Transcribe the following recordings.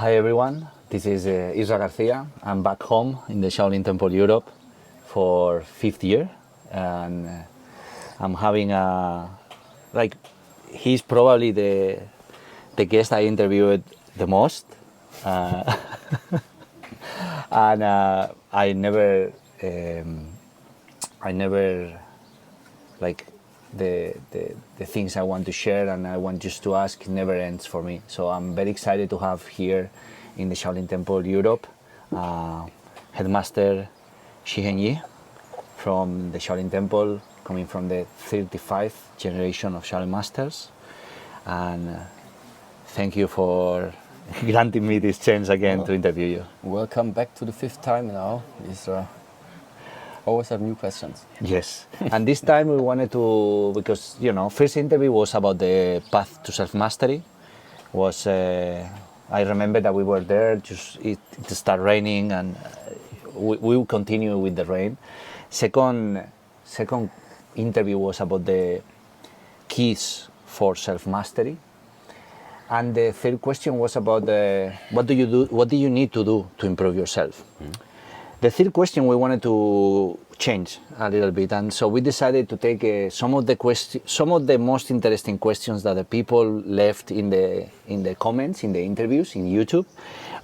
Hi everyone, this is Isra García. I'm back home in the Shaolin Temple Europe for 5th year, and I'm having he's probably the guest I interviewed the most, and I never like the things I want to share and I want just to ask never ends for me. So I'm very excited to have here in the Shaolin Temple Europe headmaster Shi Heng Yi from the Shaolin Temple, coming from the 35th generation of Shaolin masters, and thank you for granting me this chance again to interview you. Welcome back to the 5th time now, Isra. Always have new questions. Yes, and this time we wanted to, because first interview was about the path to self-mastery. I remember that we were there, it started raining, and we will continue with the rain. Second interview was about the keys for self-mastery, and the third question was about what do you need to do to improve yourself. The third question we wanted to change a little bit, and so we decided to take some of the most interesting questions that the people left in the comments, in the interviews, in YouTube,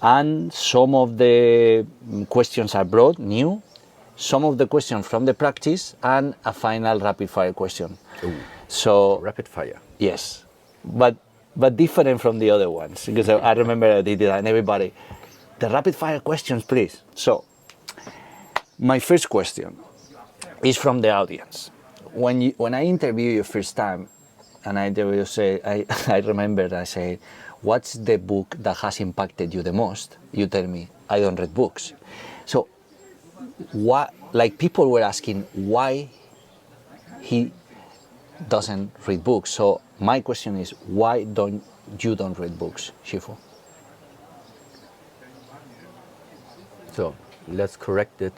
and some of the questions are broad, new, some of the questions from the practice, and a final rapid fire question. Ooh, so rapid fire. Yes, but different from the other ones, because I remember I did it, and everybody, the rapid fire questions, please. So my first question is from the audience. When I interview you first time, and I remember I say, what's the book that has impacted you the most? You tell me, I don't read books. So people were asking why he doesn't read books. So my question is, why don't you read books, Shifu? So let's correct it.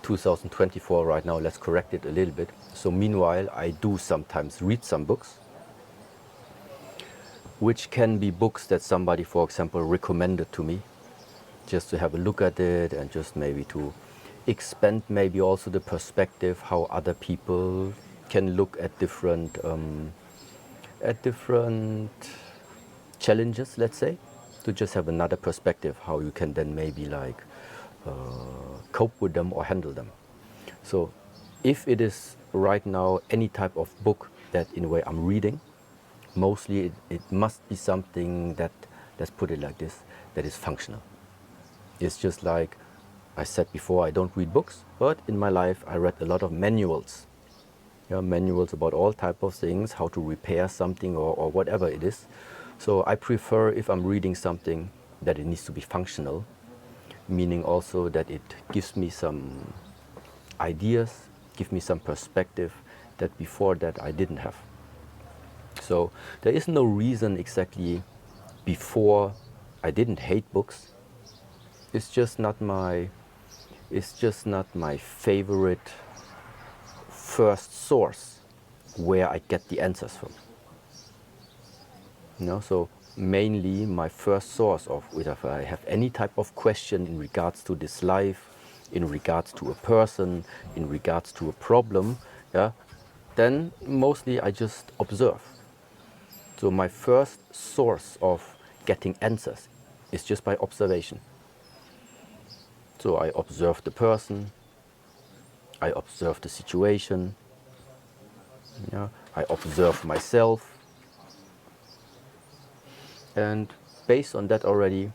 2024 right now, let's correct it a little bit. So meanwhile, I do sometimes read some books, which can be books that somebody, for example, recommended to me, just to have a look at it and just maybe to expand maybe also the perspective how other people can look at different challenges, let's say, to just have another perspective how you can then maybe cope with them or handle them. So if it is right now any type of book that in a way I'm reading, mostly it must be something that, let's put it like this, that is functional. It's just like I said before, I don't read books, but in my life I read a lot of manuals. Manuals about all type of things, how to repair something or whatever it is. So I prefer, if I'm reading something, that it needs to be functional, meaning also that it gives me some ideas, give me some perspective that before that I didn't have. So there is no reason exactly before I didn't hate books. It's just not my favorite first source where I get the answers from. So mainly my first source of if I have any type of question in regards to this life, in regards to a person, in regards to a problem, then mostly I just observe. So my first source of getting answers is just by observation. So I observe the person, I observe the situation, I observe myself. And based on that already,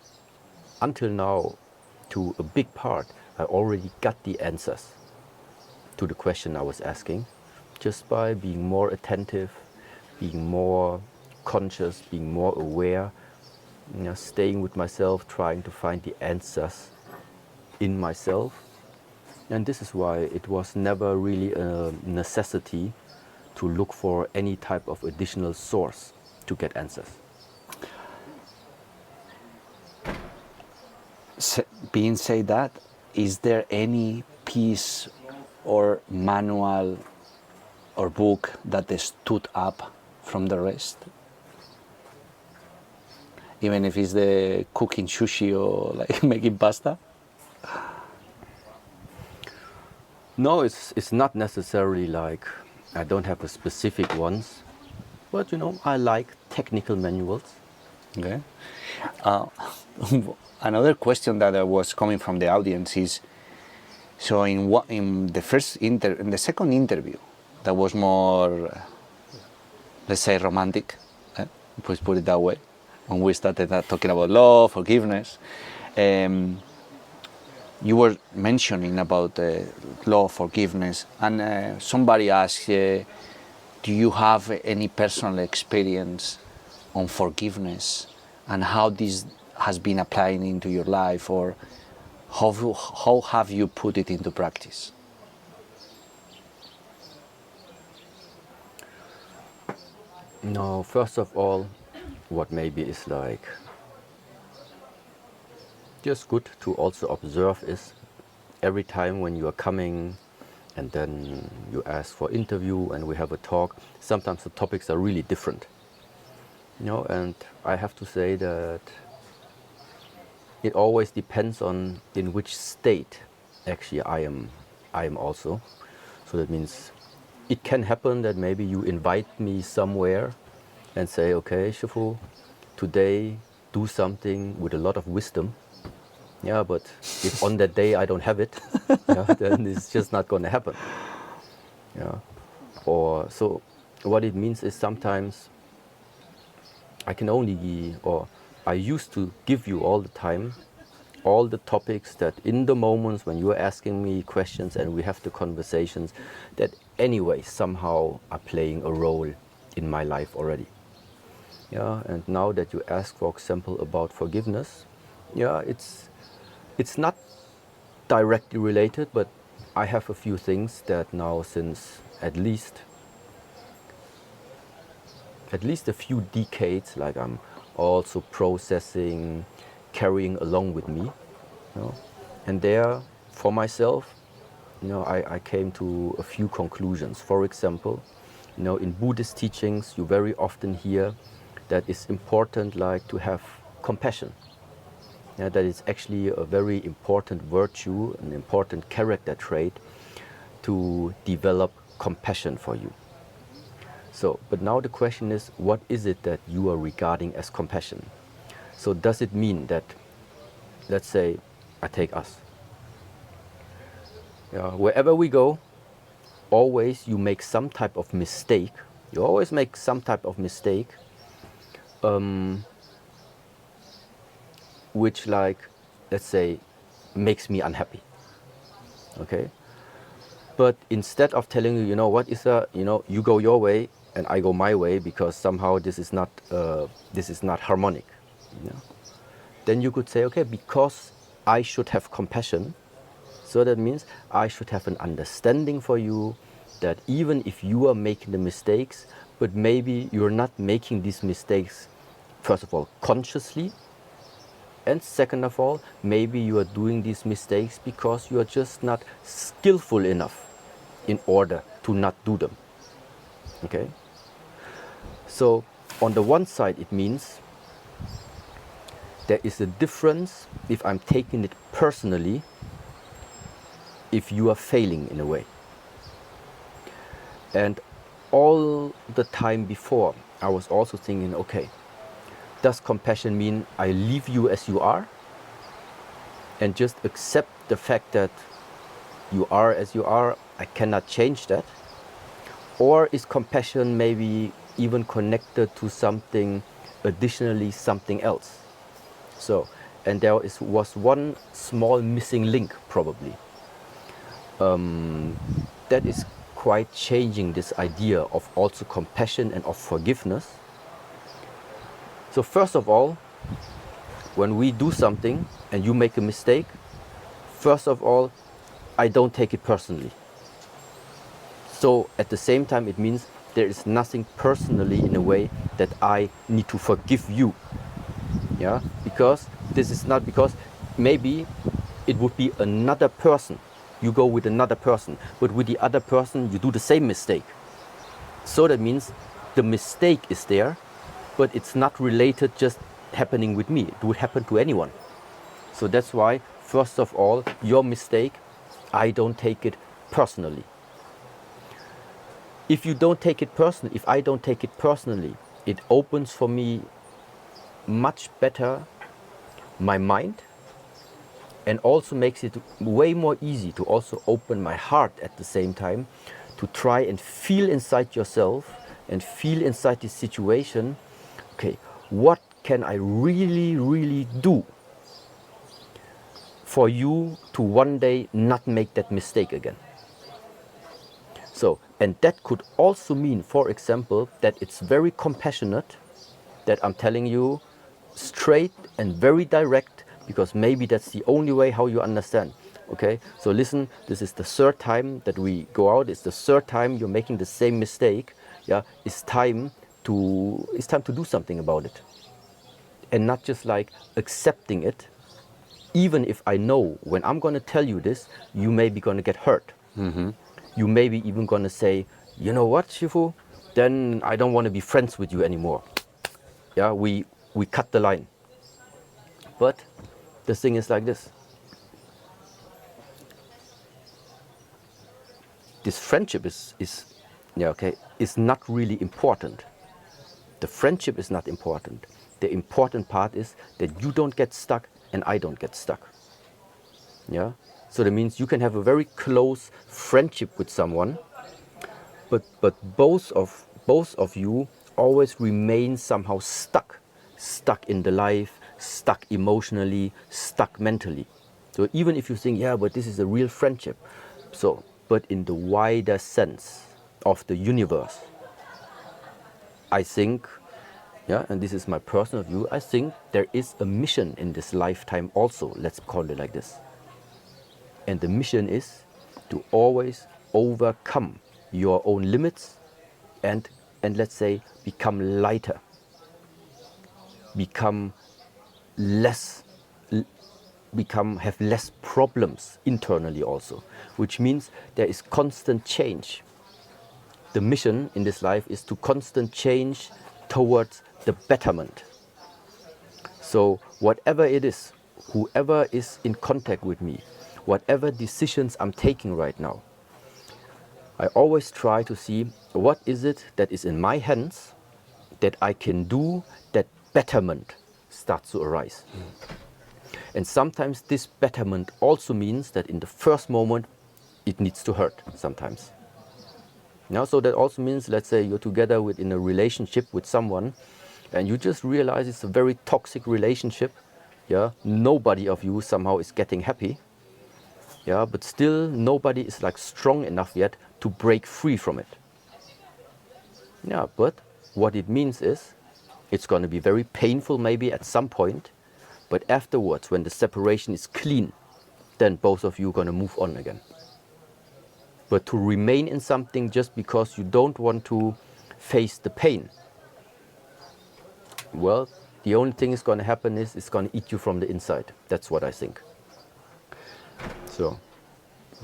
until now, to a big part, I already got the answers to the question I was asking, just by being more attentive, being more conscious, being more aware, staying with myself, trying to find the answers in myself. And this is why it was never really a necessity to look for any type of additional source to get answers. Being said that, is there any piece or manual or book that stood up from the rest? even if it's the cooking sushi or like making pasta? No, it's not necessarily like I don't have a specific ones, but I like technical manuals. Okay. Another question that was coming from the audience is, so in the second interview, that was more, let's say, romantic, let's put it that way, when we started talking about love, forgiveness, you were mentioning about love, forgiveness, and somebody asked, do you have any personal experience on forgiveness and how this has been applying into your life, or how have you put it into practice? No, first of all, what maybe is like just good to also observe is every time when you are coming and then you ask for interview and we have a talk, sometimes the topics are really different. And I have to say that it always depends on in which state actually I am also. So that means it can happen that maybe you invite me somewhere and say, okay, Shifu, today do something with a lot of wisdom. Yeah, but if on that day I don't have it, then it's just not going to happen. Yeah. Or so what it means is sometimes I can only, or I used to give you all the time, all the topics that in the moments when you are asking me questions and we have the conversations that anyway somehow are playing a role in my life already. Yeah, and now that you ask, for example, about forgiveness, yeah, it's not directly related, but I have a few things that now since at least a few decades, like I'm also processing, carrying along with me. And there, for myself, I came to a few conclusions. For example, in Buddhist teachings, you very often hear that it's important, like, to have compassion. Yeah, that is actually a very important virtue, an important character trait to develop compassion for you. So, but now the question is, what is it that you are regarding as compassion? So does it mean that, let's say, I take us. Wherever we go, always you make some type of mistake. You always make some type of mistake, which, like, let's say, makes me unhappy. Okay? But instead of telling you, what is you go your way and I go my way because somehow this is not harmonic. Then you could say, okay, because I should have compassion, so that means I should have an understanding for you that even if you are making the mistakes, but maybe you're not making these mistakes, first of all, consciously, and second of all, maybe you are doing these mistakes because you are just not skillful enough in order to not do them. Okay? So on the one side, it means there is a difference if I'm taking it personally, if you are failing in a way. And all the time before, I was also thinking, okay, does compassion mean I leave you as you are and just accept the fact that you are as you are, I cannot change that? Or is compassion maybe even connected to something additionally, something else? So, and there was one small missing link probably. That is quite changing this idea of also compassion and of forgiveness. So first of all, when we do something and you make a mistake, first of all, I don't take it personally. So at the same time, it means there is nothing personally in a way that I need to forgive you. Yeah, because this is not, because maybe it would be another person. You go with another person, but with the other person, you do the same mistake. So that means the mistake is there, but it's not related just happening with me. It would happen to anyone. So that's why, first of all, your mistake, I don't take it personally. If you don't take it personally, if I don't take it personally, it opens for me much better my mind, and also makes it way more easy to also open my heart at the same time, to try and feel inside yourself and feel inside this situation, okay, what can I really, really do for you to one day not make that mistake again? So, and that could also mean, for example, that it's very compassionate, that I'm telling you straight and very direct, because maybe that's the only way how you understand. Okay, so listen, this is the third time that we go out. It's the third time you're making the same mistake. Yeah, it's time to do something about it, and not just like accepting it. Even if I know when I'm gonna tell you this, you may be gonna get hurt. Mm-hmm. You may be even gonna say, you know what, Shifu, then I don't want to be friends with you anymore. Yeah, we cut the line. But the thing is like this. This friendship is not really important. The friendship is not important. The important part is that you don't get stuck and I don't get stuck. Yeah? So that means you can have a very close friendship with someone, but both of you always remain somehow stuck in the life, stuck emotionally, stuck mentally. So even if you think, yeah, but this is a real friendship, so, but in the wider sense of the universe, I think, yeah, and this is my personal view, I think there is a mission in this lifetime also, let's call it like this. And the mission is to always overcome your own limits and let's say become lighter, have less problems internally also, which means there is constant change. The mission in this life is to constant change towards the betterment. So whatever it is, whoever is in contact with me, whatever decisions I'm taking right now, I always try to see what is it that is in my hands that I can do that betterment starts to arise. And sometimes this betterment also means that in the first moment it needs to hurt sometimes. Now, so that also means, let's say you're together in a relationship with someone and you just realize it's a very toxic relationship. Yeah, nobody of you somehow is getting happy. Yeah, but still nobody is like strong enough yet to break free from it. Yeah, but what it means is it's going to be very painful maybe at some point, but afterwards when the separation is clean, then both of you are going to move on again. But to remain in something just because you don't want to face the pain, well, the only thing is going to happen is it's going to eat you from the inside. That's what I think. So,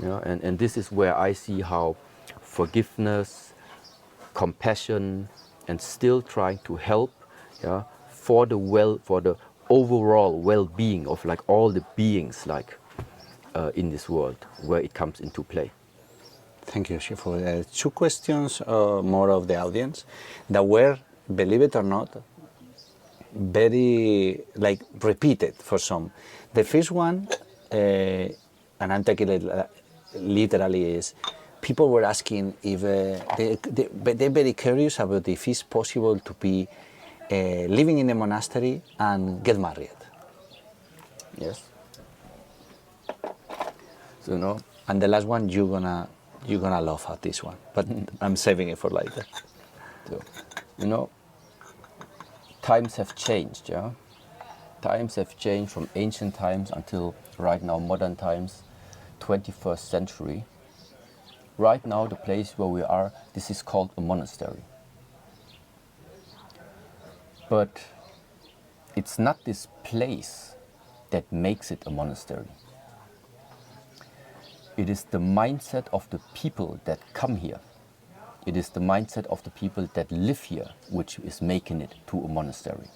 yeah, and this is where I see how forgiveness, compassion, and still trying to help, yeah, for the overall well-being of like all the beings like in this world, where it comes into play. Thank you, Shifu. Two questions more of the audience that were, believe it or not, very like repeated for some. The first one, and I'm taking it literally, is people were asking if they're very curious about if it's possible to be living in a monastery and get married. Yes. So no. And the last one you're gonna love at this one, but I'm saving it for later. So, you know, times have changed, yeah? Times have changed from ancient times until right now, modern times, 21st century. Right now, the place where we are, this is called a monastery. But it's not this place that makes it a monastery. It is the mindset of the people that come here. It is the mindset of the people that live here which is making it to a monastery.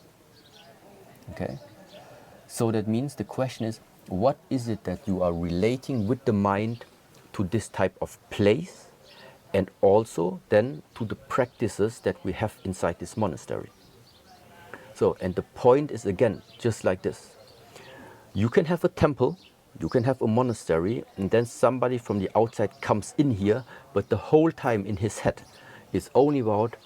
Okay? So that means the question is, what is it that you are relating with the mind to this type of place, and also then to the practices that we have inside this monastery? So, and the point is again, just like this. You can have a temple, you can have a monastery, and then somebody from the outside comes in here, but the whole time in his head is only about,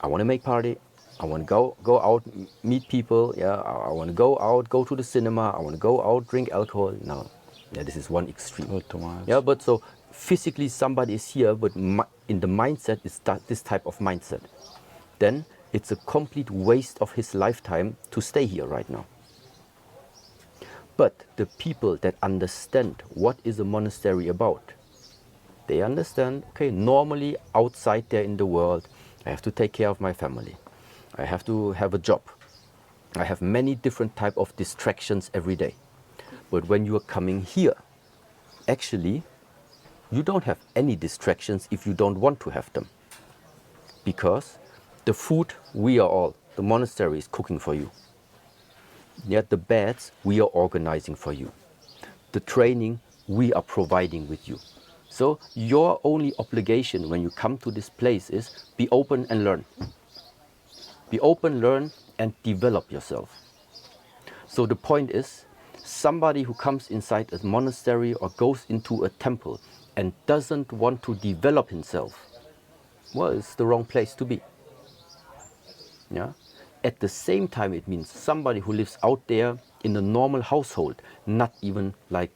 I want to make party, I want to go out, meet people, yeah, I want to go out, go to the cinema, I want to go out, drink alcohol. No, yeah, this is one extreme. Not too much. Yeah, but so physically somebody is here, but in the mindset is this type of mindset. Then it's a complete waste of his lifetime to stay here right now. But the people that understand what is a monastery about, they understand, okay, normally outside there in the world, I have to take care of my family. I have to have a job. I have many different type of distractions every day. But when you are coming here, actually, you don't have any distractions if you don't want to have them. Because the food, the monastery is cooking for you. Yet the beds, we are organizing for you. The training, we are providing with you. So your only obligation when you come to this place is be open and learn. Be open, learn, and develop yourself. So the point is, somebody who comes inside a monastery or goes into a temple and doesn't want to develop himself, well, it's the wrong place to be. Yeah? At the same time, it means somebody who lives out there in a normal household, not even like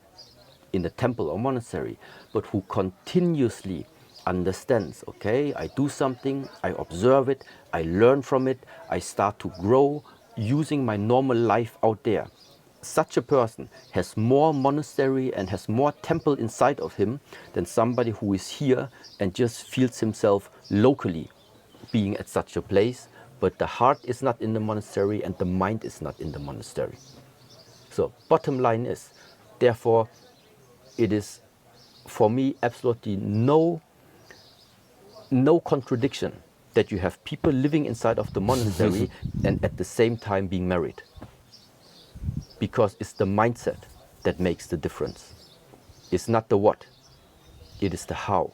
in a temple or monastery, but who continuously understands, okay, I do something, I observe it, I learn from it, I start to grow using my normal life out there. Such a person has more monastery and has more temple inside of him than somebody who is here and just feels himself locally being at such a place, but the heart is not in the monastery and the mind is not in the monastery. So bottom line is, therefore, it is for me absolutely no contradiction that you have people living inside of the monastery and at the same time being married. Because it's the mindset that makes the difference. It's not the what, it is the how.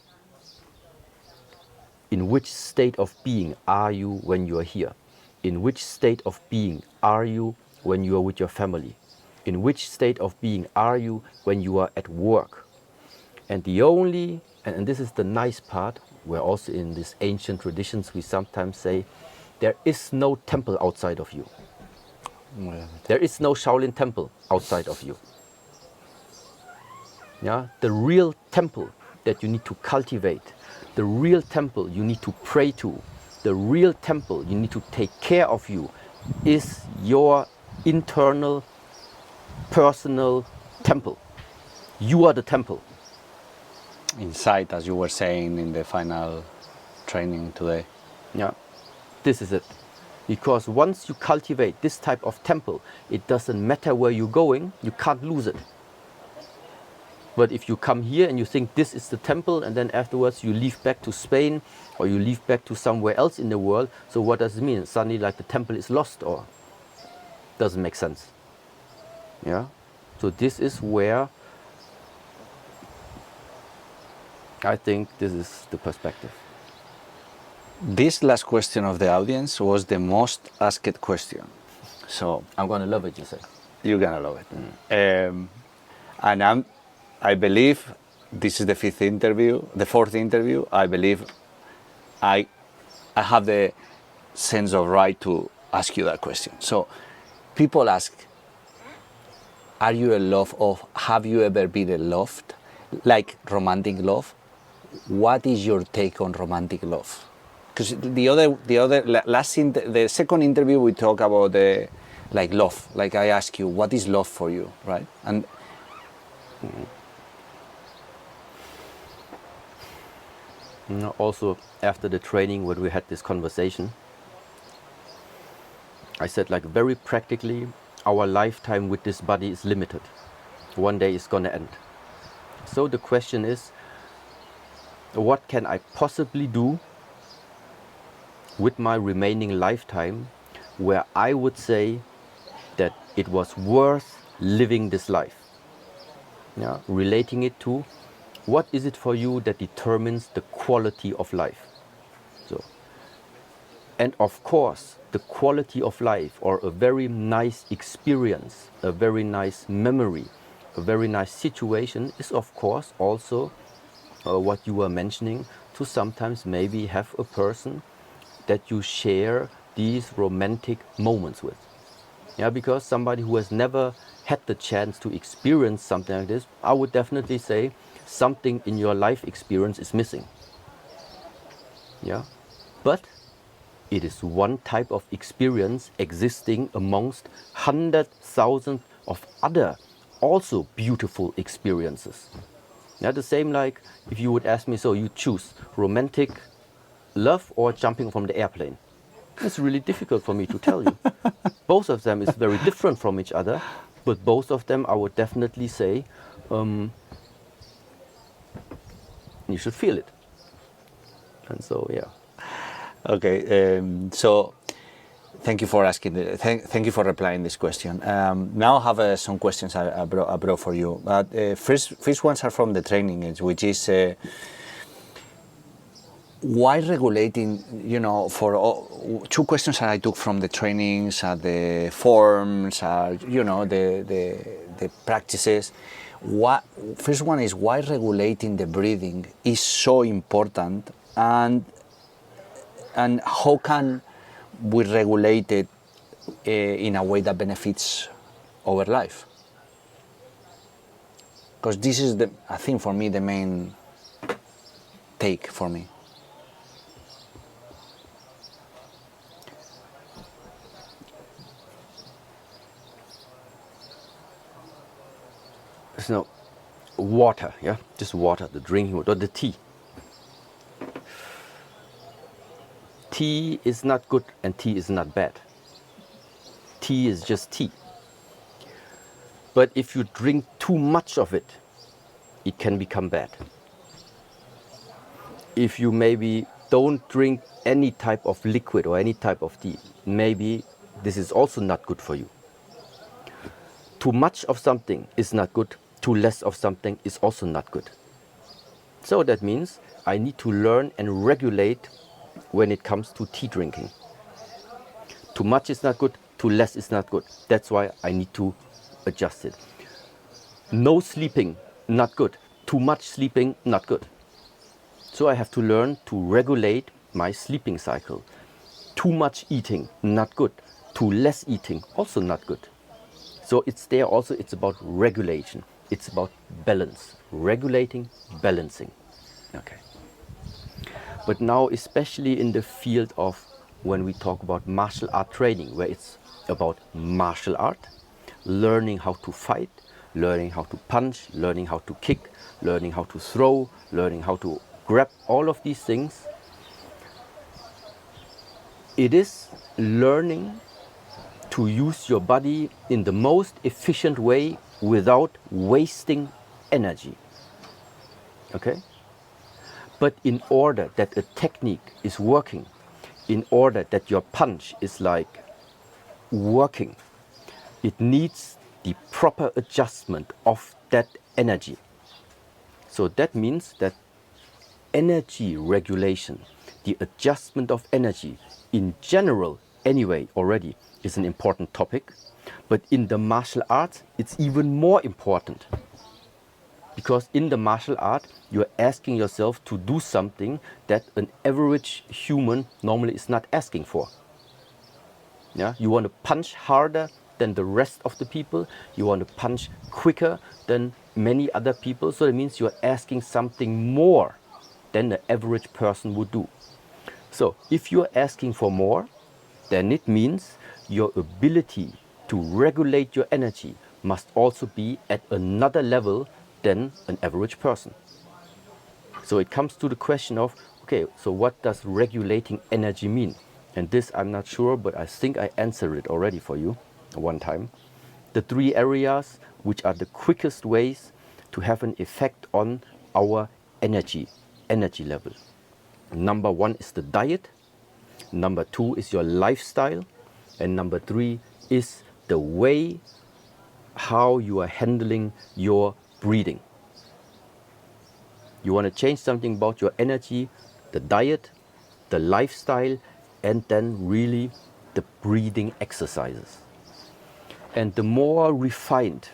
In which state of being are you when you are here? In which state of being are you when you are with your family? In which state of being are you when you are at work? And the only, and this is the nice part, where also in these ancient traditions we sometimes say, there is no temple outside of you. There is no Shaolin temple outside of you. Yeah? The real temple that you need to cultivate, the real temple you need to pray to, the real temple you need to take care of you is your internal, personal temple. You are the temple. Inside, as you were saying in the final training today. Yeah, this is it. Because once you cultivate this type of temple, it doesn't matter where you're going, you can't lose it. But if you come here and you think this is the temple, and then afterwards you leave back to Spain or you leave back to somewhere else in the world, so what does it mean? Suddenly like the temple is lost, or doesn't make sense. Yeah. So this is where I think this is the perspective. This last question of the audience was the most asked question. So I'm gonna love it, you say. you're gonna love it. And I believe this is the fourth interview. I believe I have the sense of right to ask you that question. So people ask, are you in love, or have you ever been in love, like romantic love? What is your take on romantic love? Because the second interview we talk about like love. Like I ask you, what is love for you, right? And also after the training when we had this conversation, I said, like, very practically, our lifetime with this body is limited. One day it's gonna end. So the question is, what can I possibly do with my remaining lifetime where I would say that it was worth living this life. Yeah? Relating it to what is it for you that determines the quality of life. So, and of course, the quality of life, or a very nice experience, a very nice memory, a very nice situation, is of course also what you were mentioning, to sometimes maybe have a person that you share these romantic moments with. Yeah, because somebody who has never had the chance to experience something like this, I would definitely say something in your life experience is missing. Yeah, but it is one type of experience existing amongst 100,000 of other also beautiful experiences. Yeah, the same like if you would ask me, so you choose romantic love or jumping from the airplane. It's really difficult for me to tell you. Both of them is very different from each other, but both of them I would definitely say you should feel it. And so, yeah. Okay, so thank you for asking. Thank you for replying this question. Now I have some questions I brought for you. But first ones are from the training age, which is why regulating. You know, for two questions that I took from the trainings, the forms, you know, the practices. First one is why regulating the breathing is so important, and how can we regulate it in a way that benefits our life? Because this is, I think for me, the main take for me. So, water, yeah, just water, the drinking water, or the tea. Tea is not good and tea is not bad. Tea is just tea. But if you drink too much of it, it can become bad. If you maybe don't drink any type of liquid or any type of tea, maybe this is also not good for you. Too much of something is not good, too less of something is also not good. So that means I need to learn and regulate when it comes to tea drinking. Too much is not good, too less is not good. That's why I need to adjust it. No sleeping, not good. Too much sleeping, not good. So I have to learn to regulate my sleeping cycle. Too much eating, not good. Too less eating, also not good. So it's there also, it's about regulation. It's about balance. Regulating, balancing. Okay. But now, especially in the field of when we talk about martial art training, where it's about martial art, learning how to fight, learning how to punch, learning how to kick, learning how to throw, learning how to grab, all of these things, it is learning to use your body in the most efficient way without wasting energy. Okay? But in order that a technique is working, in order that your punch is like working, it needs the proper adjustment of that energy. So that means that energy regulation, the adjustment of energy in general anyway already is an important topic, but in the martial arts it's even more important. Because in the martial art, you're asking yourself to do something that an average human normally is not asking for. Yeah? You want to punch harder than the rest of the people. You want to punch quicker than many other people. So that means you're asking something more than the average person would do. So if you're asking for more, then it means your ability to regulate your energy must also be at another level than an average person. So it comes to the question of, okay, so what does regulating energy mean? And this I'm not sure, but I think I answered it already for you one time. The three areas which are the quickest ways to have an effect on our energy level. Number one is the diet. Number two is your lifestyle. And number three is the way how you are handling your breathing. You want to change something about your energy, the diet, the lifestyle, and then really the breathing exercises. And the more refined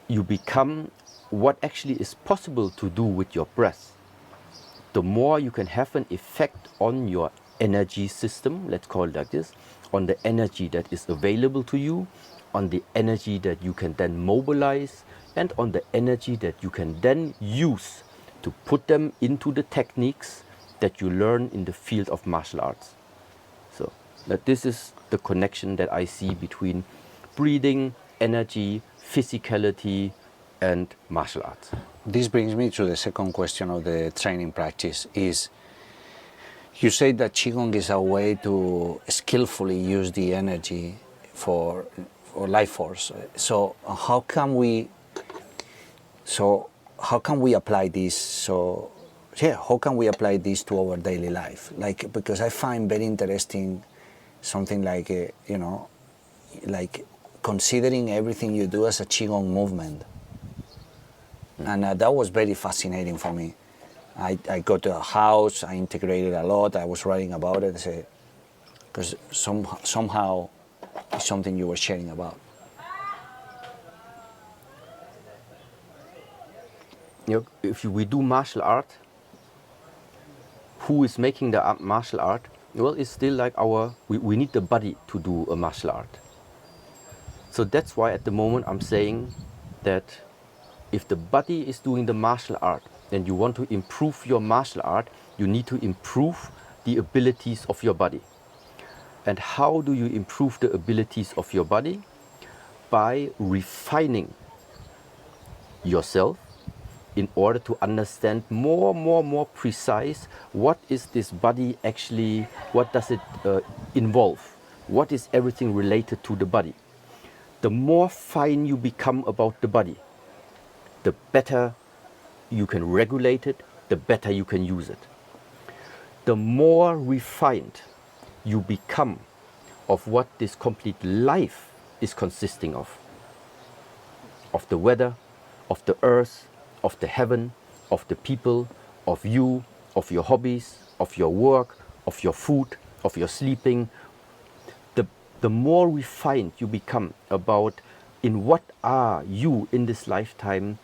you become what actually is possible to do with your breath, the more you can have an effect on your energy system, let's call it like this, on the energy that is available to you, on the energy that you can then mobilize, and on the energy that you can then use to put them into the techniques that you learn in the field of martial arts. So that this is the connection that I see between breathing, energy, physicality, and martial arts. This brings me to the second question of the training practice is, you say that Qigong is a way to skillfully use the energy for life force. So how can we apply this? How can we apply this to our daily life? Like, because I find very interesting something like, like considering everything you do as a Qigong movement. And that was very fascinating for me. I got to a house, I integrated a lot, I was writing about it, because somehow it's something you were sharing about. If we do martial art, who is making the martial art? Well, it's still like we need the body to do a martial art. So that's why at the moment I'm saying that if the body is doing the martial art and you want to improve your martial art, you need to improve the abilities of your body. And how do you improve the abilities of your body? By refining yourself in order to understand more precise what is this body actually, what does it involve, what is everything related to the body. The more fine you become about the body, the better you can regulate it, the better you can use it. The more refined you become of what this complete life is consisting of the weather, of the earth, of the heaven, of the people, of you, of your hobbies, of your work, of your food, of your sleeping, the more refined you become about in what are you in this lifetime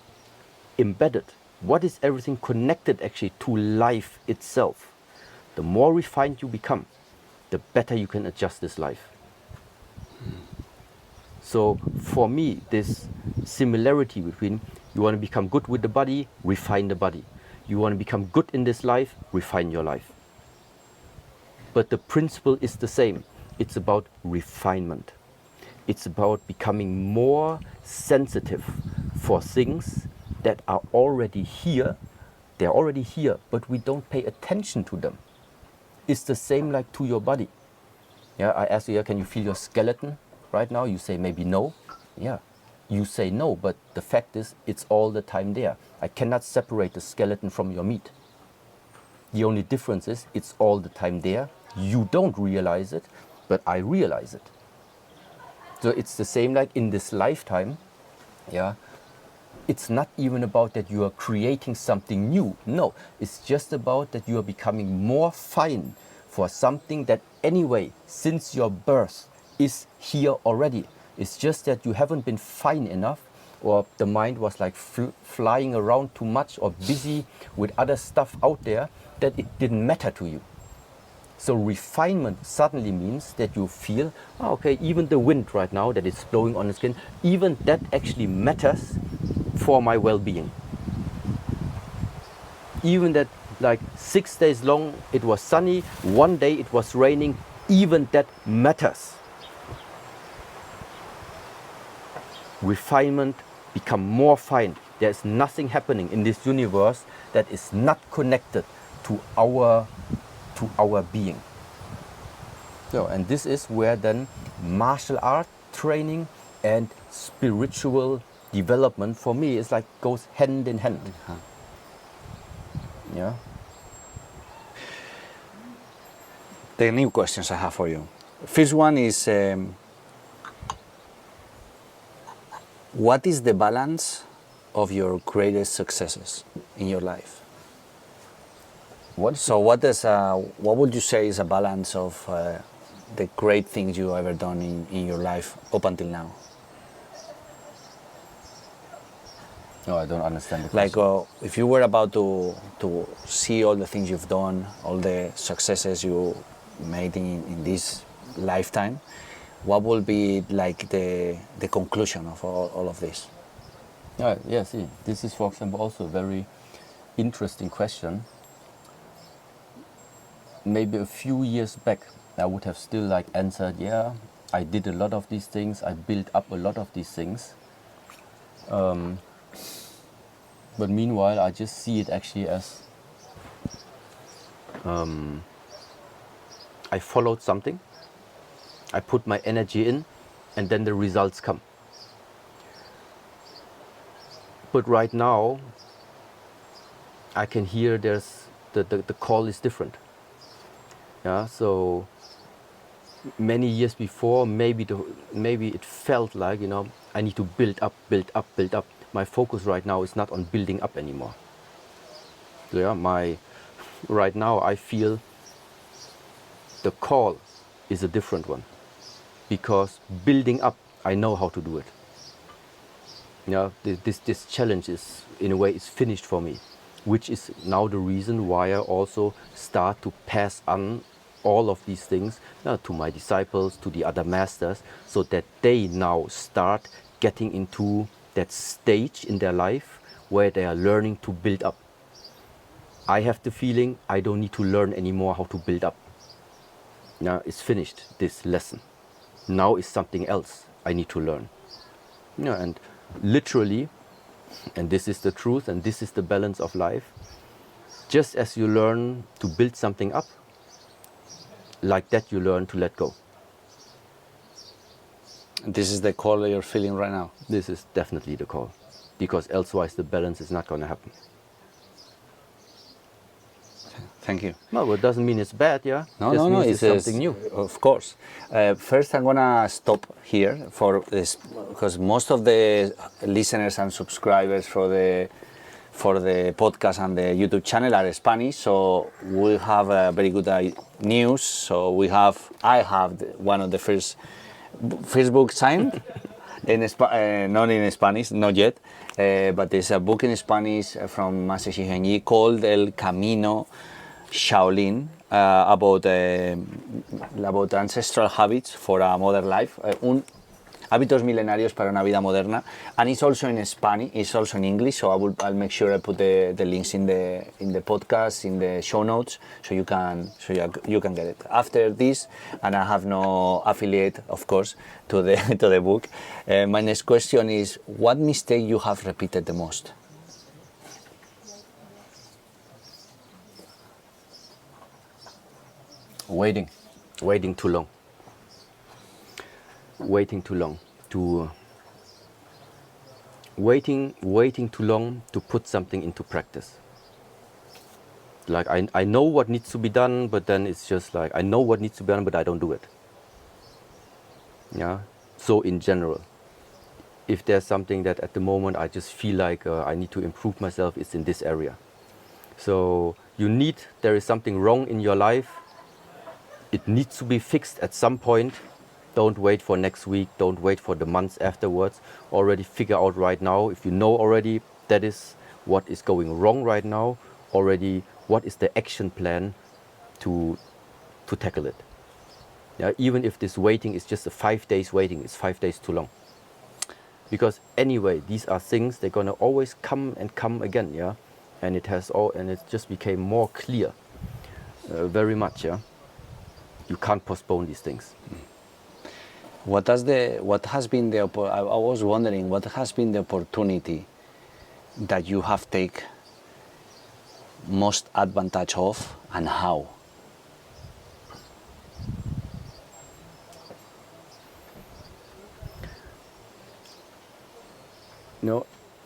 embedded, what is everything connected actually to life itself, the more refined you become, the better you can adjust this life. So for me, this similarity between you want to become good with the body, refine the body. You want to become good in this life, refine your life. But the principle is the same. It's about refinement. It's about becoming more sensitive for things that are already here. They're already here, but we don't pay attention to them. It's the same like to your body. Yeah, I asked you, can you feel your skeleton right now? You say maybe no. Yeah, you say no, but the fact is it's all the time there. I cannot separate the skeleton from your meat. The only difference is it's all the time there. You don't realize it, but I realize it. So it's the same like in this lifetime. Yeah, it's not even about that you are creating something new. No, it's just about that you are becoming more fine for something that anyway, since your birth, is here already. It's just that you haven't been fine enough, or the mind was like flying around too much or busy with other stuff out there that it didn't matter to you. So refinement suddenly means that you feel, oh, okay, even the wind right now that is blowing on the skin, even that actually matters for my well-being. Even that like 6 days long it was sunny, one day it was raining, even that matters. Refinement, become more fine. There is nothing happening in this universe that is not connected to our being. So, and this is where then martial art training and spiritual development for me is like goes hand in hand. Yeah. The new questions I have for you. First one is what is the balance of your greatest successes in your life? What would you say is a balance of the great things you ever done in your life up until now? No, I don't understand the question. Like if you were about to see all the things you've done, all the successes you made in this lifetime, what will be like the conclusion of all of this? Yeah, see, this is, for example, also a very interesting question. Maybe a few years back, I would have still like answered, yeah, I did a lot of these things, I built up a lot of these things. But meanwhile, I just see it actually as I followed something, I put my energy in, and then the results come. But right now, I can hear there's the call is different. Yeah, so many years before, maybe it felt like, you know, I need to build up. My focus right now is not on building up anymore. So yeah, right now I feel the call is a different one, because building up, I know how to do it. Yeah, this challenge is, in a way, is finished for me, which is now the reason why I also start to pass on all of these things to my disciples, to the other masters, so that they now start getting into that stage in their life where they are learning to build up. I have the feeling I don't need to learn anymore how to build up. Now it's finished, this lesson. Now is something else I need to learn. Yeah, and literally, and this is the truth, and this is the balance of life, just as you learn to build something up, like that you learn to let go. This is the call that you're feeling right now? This is definitely the call, because elsewise the balance is not going to happen. Thank you. No, it doesn't mean it's bad, yeah? No, it's something new. Of course. First, I'm gonna stop here for this, because most of the listeners and subscribers for the podcast and the YouTube channel are Spanish. So we have a very good news. So I have one of the first book signed. Not in Spanish, not yet, but there's a book in Spanish from Master Shi Heng Yi called El Camino Shaolin, about ancestral habits for a modern life, hábitos milenarios para una vida moderna, and it's also in Spanish, it's also in English, so I'll make sure I put the links in the podcast, in the show notes, so you can get it. After this, and I have no affiliate, of course, to the book. My next question is, what mistake you have repeated the most? Waiting too long. Waiting too long to put something into practice. Like I know what needs to be done, but then it's just like I know what needs to be done, but I don't do it. Yeah. So in general, if there's something that at the moment I just feel like I need to improve myself, it's in this area. So there is something wrong in your life. It needs to be fixed at some point. Don't wait for next week. Don't wait for the months afterwards. Already figure out right now, if you know already that is what is going wrong right now, already what is the action plan to tackle it. Yeah, even if this waiting is just a 5 days waiting, it's 5 days too long. Because anyway, these are things, they're gonna always come and come again, yeah? And it just became more clear, very much, yeah? You can't postpone these things. What has been I was wondering, what has been the opportunity that you have taken most advantage of, and how?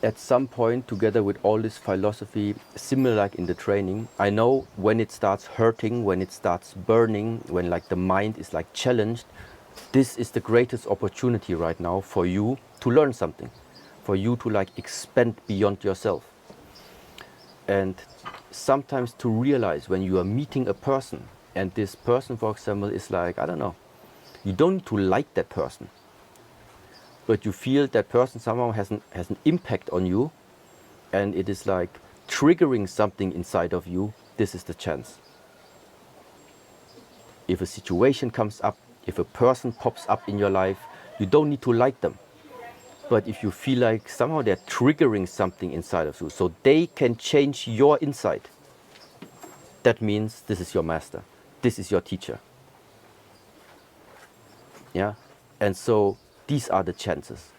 at some point, together with all this philosophy, similar like in the training, I know when it starts hurting, when it starts burning, when like the mind is like challenged, this is the greatest opportunity right now for you to learn something, for you to like expand beyond yourself. And sometimes to realize when you are meeting a person, and this person, for example, is like, I don't know, you don't need to like that person, but you feel that person somehow has an impact on you, and it is like triggering something inside of you. This is the chance. If a situation comes up, if a person pops up in your life, you don't need to like them. But if you feel like somehow they're triggering something inside of you, so they can change your inside, that means this is your master. This is your teacher. Yeah? And so these are the chances.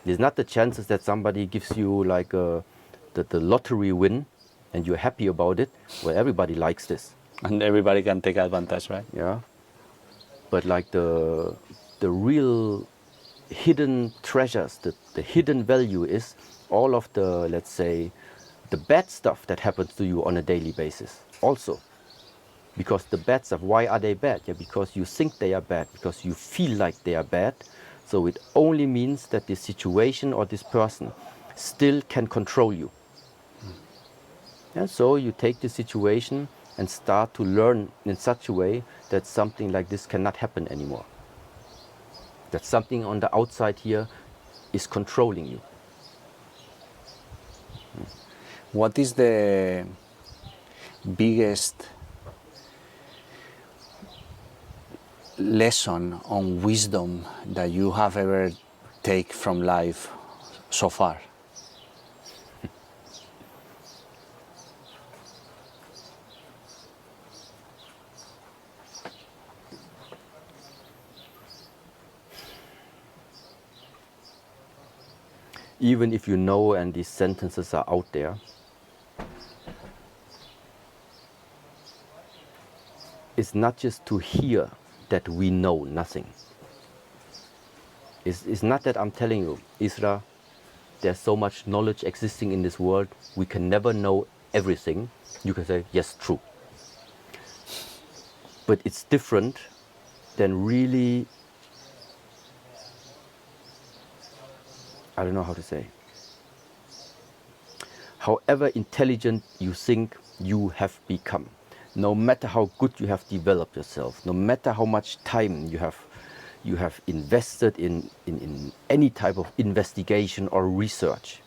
It's not the chances that somebody gives you like the lottery win and you're happy about it. Well, everybody likes this. And everybody can take advantage, right? Yeah. But like the real hidden treasures, the hidden value is all of the, let's say, the bad stuff that happens to you on a daily basis also. Because the bad stuff, why are they bad? Yeah, because you think they are bad, because you feel like they are bad. So it only means that this situation or this person still can control you. And so you take the situation and start to learn in such a way that something like this cannot happen anymore. That something on the outside here is controlling you. What is the biggest lesson on wisdom that you have ever taken from life so far? Even if you know and these sentences are out there, it's not just to hear that we know nothing. It's not that I'm telling you, Isra, there's so much knowledge existing in this world, we can never know everything. You can say, yes, true. But it's different than really, I don't know how to say. However intelligent you think you have become, no matter how good you have developed yourself, no matter how much time you have invested in any type of investigation or research,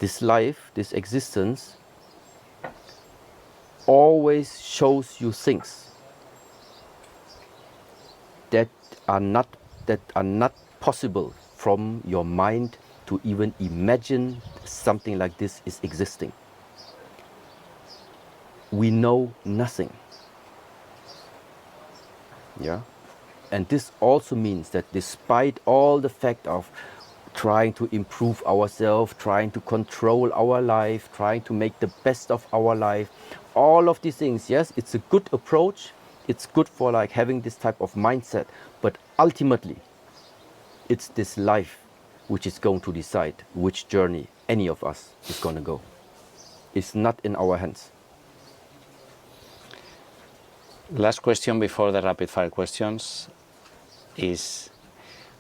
this life, this existence, always shows you things that are not possible from your mind to even imagine something like this is existing. We know nothing. Yeah? And this also means that despite all the fact of trying to improve ourselves, trying to control our life, trying to make the best of our life, all of these things, yes, it's a good approach, it's good for like having this type of mindset, but ultimately it's this life which is going to decide which journey any of us is going to go. It's not in our hands. Last question before the rapid fire questions is,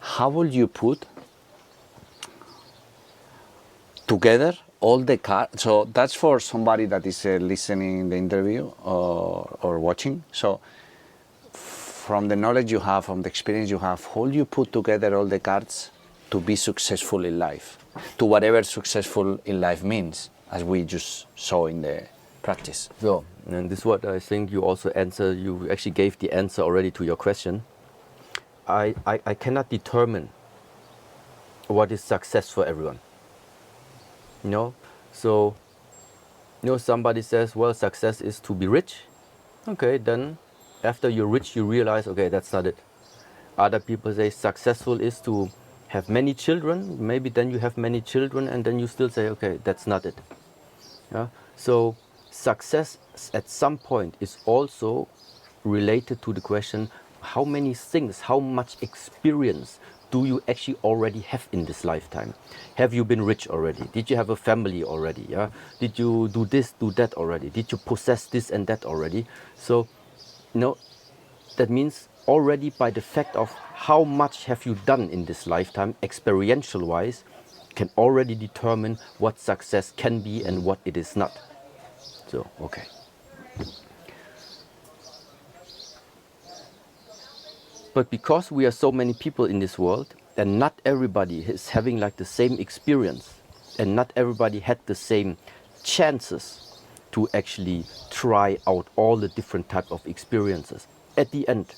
how would you put together all the cards? So that's for somebody that is listening the interview or watching. So from the knowledge you have, from the experience you have, how do you put together all the cards to be successful in life, to whatever successful in life means, as we just saw in the practice? So, and this is what I think you also answer. You actually gave the answer already to your question. I cannot determine what is success for everyone. You know, so somebody says, well, success is to be rich. Okay, then after you're rich, you realize, okay, that's not it. Other people say successful is to have many children. Maybe then you have many children, and then you still say, okay, that's not it. Yeah. So success at some point is also related to the question, how many things, how much experience do you actually already have in this lifetime? Have you been rich already? Did you have a family already? Yeah? Did you do this, do that already? Did you possess this and that already? So, that means already by the fact of how much have you done in this lifetime, experiential wise, can already determine what success can be and what it is not. So, okay. But because we are so many people in this world, and not everybody is having like the same experience, and not everybody had the same chances to actually try out all the different type of experiences. At the end,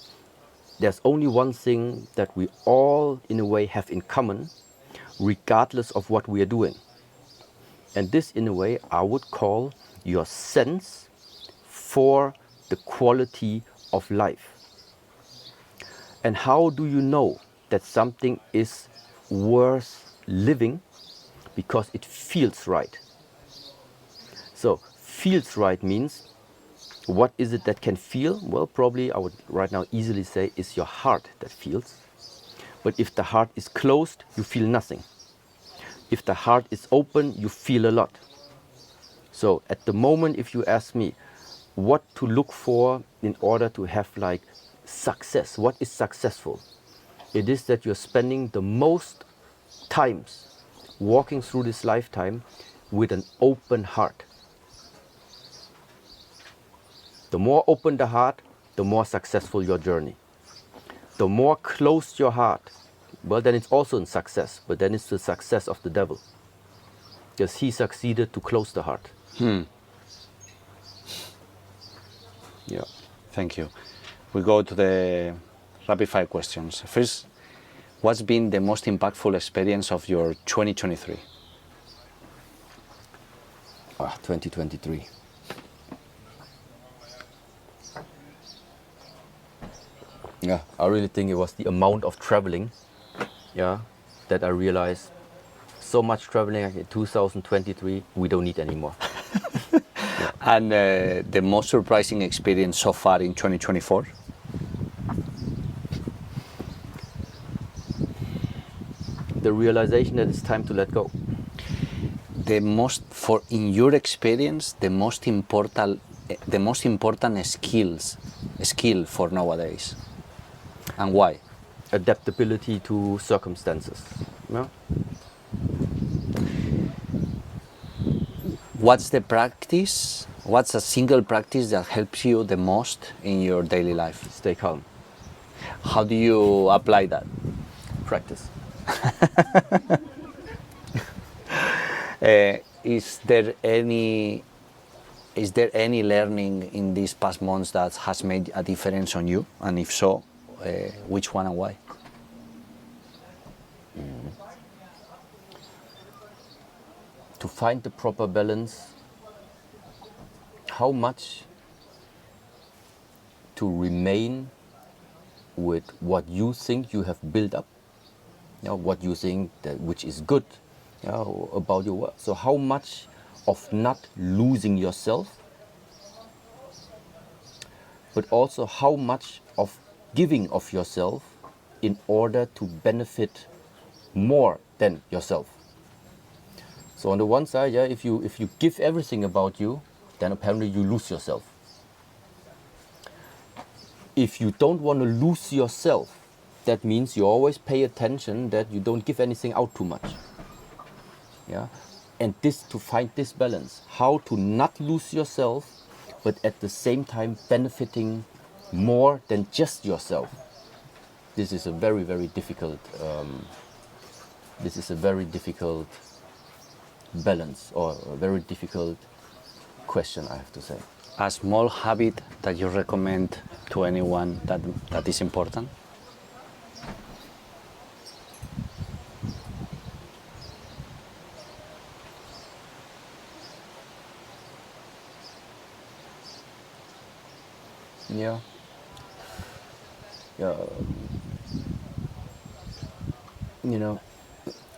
there's only one thing that we all in a way have in common, regardless of what we are doing. And this in a way I would call your sense for the quality of life. And how do you know that something is worth living? Because it feels right. So, feels right means, what is it that can feel? Well, probably I would right now easily say it's your heart that feels. But if the heart is closed, you feel nothing. If the heart is open, you feel a lot. So, at the moment, if you ask me what to look for in order to have like success, what is successful? It is that you're spending the most times walking through this lifetime with an open heart. The more open the heart, the more successful your journey. The more closed your heart, well, then it's also a success, but then it's the success of the devil. Because he succeeded to close the heart. Yeah, thank you. We go to the rapid fire questions. First, what's been the most impactful experience of your 2023? 2023. Yeah, I really think it was the amount of traveling, that I realized so much traveling in 2023, we don't need anymore. And the most surprising experience so far in 2024? The realization that it's time to let go. In your experience, the most important skill for nowadays, and why? Adaptability to circumstances. Yeah? What's a single practice that helps you the most in your daily life? Stay calm. How do you apply that? Practice. Is there any learning in these past months that has made a difference on you? And if so, which one and why? To find the proper balance, how much to remain with what you think you have built up, what you think that which is good about your work. So how much of not losing yourself, but also how much of giving of yourself in order to benefit more than yourself. So on the one side, if you give everything about you, then apparently you lose yourself. If you don't want to lose yourself, that means you always pay attention that you don't give anything out too much. Yeah, and to find this balance, how to not lose yourself, but at the same time benefiting more than just yourself. This is a very, very difficult. Balance, or a very difficult question, I have to say. A small habit that you recommend to anyone that is important? Yeah.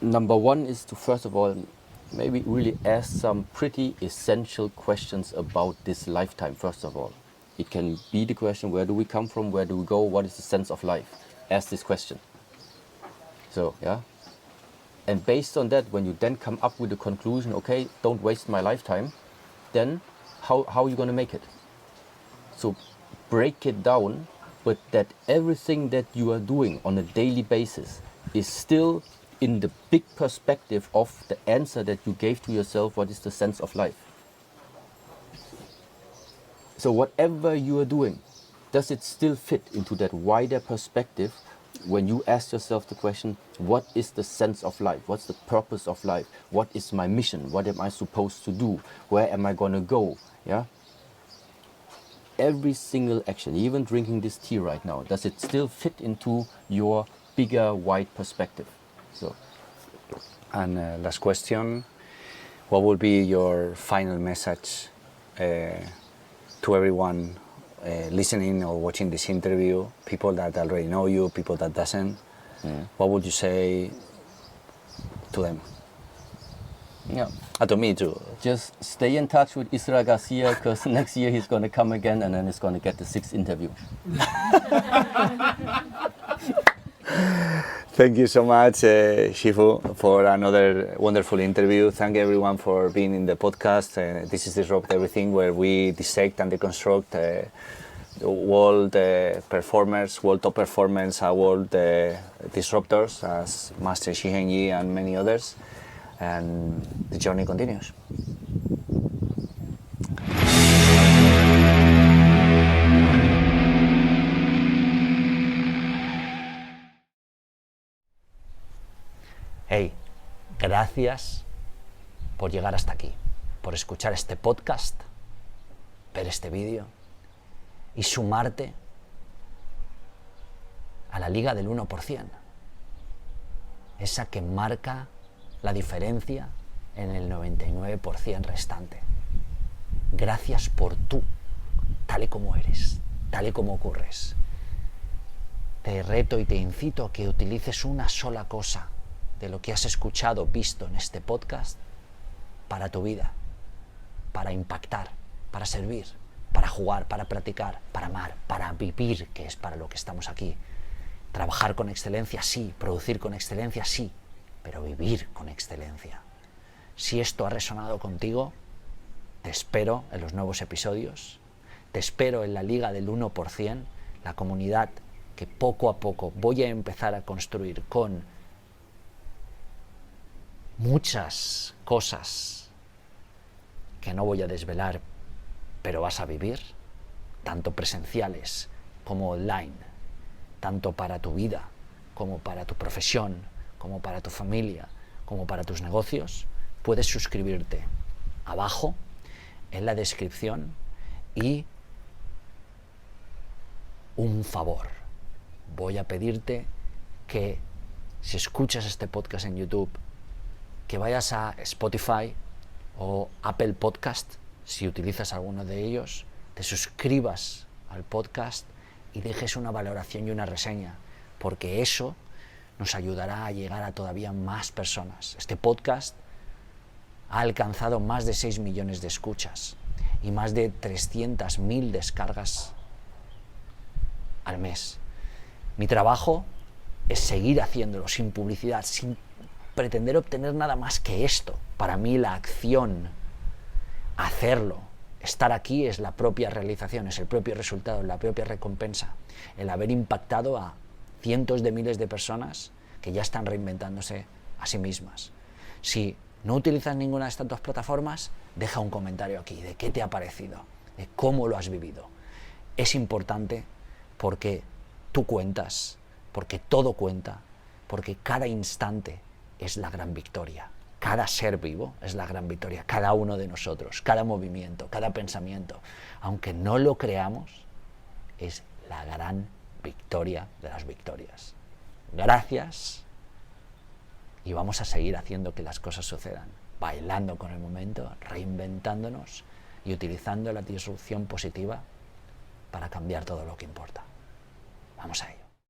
Number one is to first of all maybe really ask some pretty essential questions about this lifetime. First of all, it can be the question, where do we come from, where do we go, what is the sense of life? Ask this question. So, yeah. And based on that, when you then come up with the conclusion, okay, don't waste my lifetime, then how are you going to make it? So break it down, but that everything that you are doing on a daily basis is still in the big perspective of the answer that you gave to yourself, what is the sense of life? So whatever you are doing, does it still fit into that wider perspective when you ask yourself the question, what is the sense of life? What's the purpose of life? What is my mission? What am I supposed to do? Where am I going to go? Yeah. Every single action, even drinking this tea right now, does it still fit into your bigger, wide perspective? So, And last question, what would be your final message to everyone listening or watching this interview, people that already know you, people that doesn't? What would you say to them? yeah. To me too. Just stay in touch with Isra García, because next year he's going to come again and then he's going to get the 6th interview. Thank you so much, Shifu, for another wonderful interview. Thank everyone for being in the podcast. This is Disrupt Everything, where we dissect and deconstruct world performers, world top performers, world disruptors, as Master Shi Heng Yi and many others. And the journey continues. Hey, gracias por llegar hasta aquí, por escuchar este podcast, ver este vídeo y sumarte a la liga del 1%, esa que marca la diferencia en el 99% restante. Gracias por tú, tal y como eres, tal y como ocurres. Te reto y te incito a que utilices una sola cosa de lo que has escuchado, visto en este podcast para tu vida, para impactar, para servir, para jugar, para practicar, para amar, para vivir, que es para lo que estamos aquí. Trabajar con excelencia, sí. Producir con excelencia, sí. Pero vivir con excelencia. Si esto ha resonado contigo, te espero en los nuevos episodios, te espero en la Liga del 1%, la comunidad que poco a poco voy a empezar a construir con muchas cosas que no voy a desvelar, pero vas a vivir, tanto presenciales como online, tanto para tu vida, como para tu profesión, como para tu familia, como para tus negocios. Puedes suscribirte abajo en la descripción. Y un favor, voy a pedirte que si escuchas este podcast en YouTube, que vayas a Spotify o Apple Podcast, si utilizas alguno de ellos, te suscribas al podcast y dejes una valoración y una reseña, porque eso nos ayudará a llegar a todavía más personas. Este podcast ha alcanzado más de 6 millones de escuchas y más de 300.000 descargas al mes. Mi trabajo es seguir haciéndolo sin publicidad, sin pretender obtener nada más que esto. Para mí la acción, hacerlo, estar aquí es la propia realización, es el propio resultado, la propia recompensa. El haber impactado a cientos de miles de personas que ya están reinventándose a sí mismas. Si no utilizas ninguna de estas dos plataformas, deja un comentario aquí de qué te ha parecido, de cómo lo has vivido. Es importante porque tú cuentas, porque todo cuenta, porque cada instante es la gran victoria. Cada ser vivo es la gran victoria, cada uno de nosotros, cada movimiento, cada pensamiento, aunque no lo creamos, es la gran victoria de las victorias. Gracias, y vamos a seguir haciendo que las cosas sucedan, bailando con el momento, reinventándonos y utilizando la disrupción positiva para cambiar todo lo que importa. Vamos a ello.